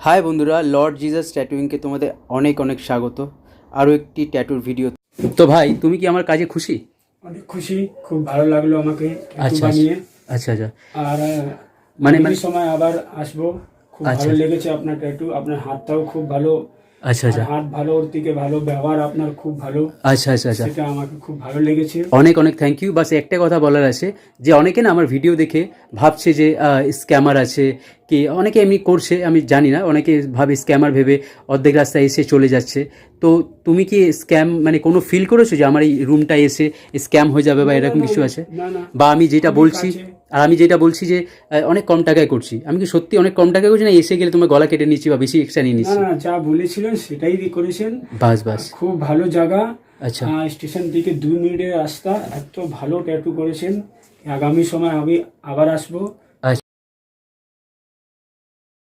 High বন্ধুরা, Lord Jesus ট্যাটুইংকে তোমাদের অনেক অনেক স্বাগত আরও একটি ট্যাটুর ভিডিও। তো ভাই, তুমি কি আমার কাজে খুশি? অনেক খুশি, খুব ভালো লাগলো আমাকে ট্যাটু আচ্ছা বানিয়ে। আচ্ছা আচ্ছা। আর মানে এই সময় আবার আসবো। খুব ভালো লেগেছে আপনার ট্যাটু, আপনার হাতটাও খুব ভালো। আচ্ছা আচ্ছা হাত ভালো, ওর থেকে ভালো ব্যবহার আপনার খুব ভালো। আচ্ছা আচ্ছা আচ্ছা। সেটা আমাকে খুব ভালো লেগেছে। অনেক অনেক থ্যাংক ইউ। বাস একটা কথা বলার আছে যে অনেকে না আমার ভিডিও দেখে ভাবছে যে স্ক্যামার আছে, কি অনেকে এমনি করছে, আমি জানি না, অনেকে ভাবে স্ক্যামার ভেবে অর্ধেক রাস্তায় এসে চলে যাচ্ছে। তো তুমি কি স্ক্যাম মানে কোনো ফিল করেছো যে আমার এই রুমটা এসে স্ক্যাম হয়ে যাবে বা এরকম কিছু আছে? না না, বা আমি যেটা খুবই বলছি, কাছে। আর আমি যেটা বলছি যে অনেক কম টাকায় করছি, আমি কি সত্যি অনেক কম টাকায় করছি না এসে গেলে তোমার গলা কেটে নিচ্ছি বা বেশি এক্সট্রা নিয়ে না নিচ্ছি? না, যা বলেছিলেন সেটাই করেছেন। বাস বাস। খুব ভালো জায়গা। আচ্ছা স্টেশন থেকে 2 মিনিটের রাস্তা, এত ভালো ট্যাটু করেছেন। আগামী সময় আমি আবার আসবো।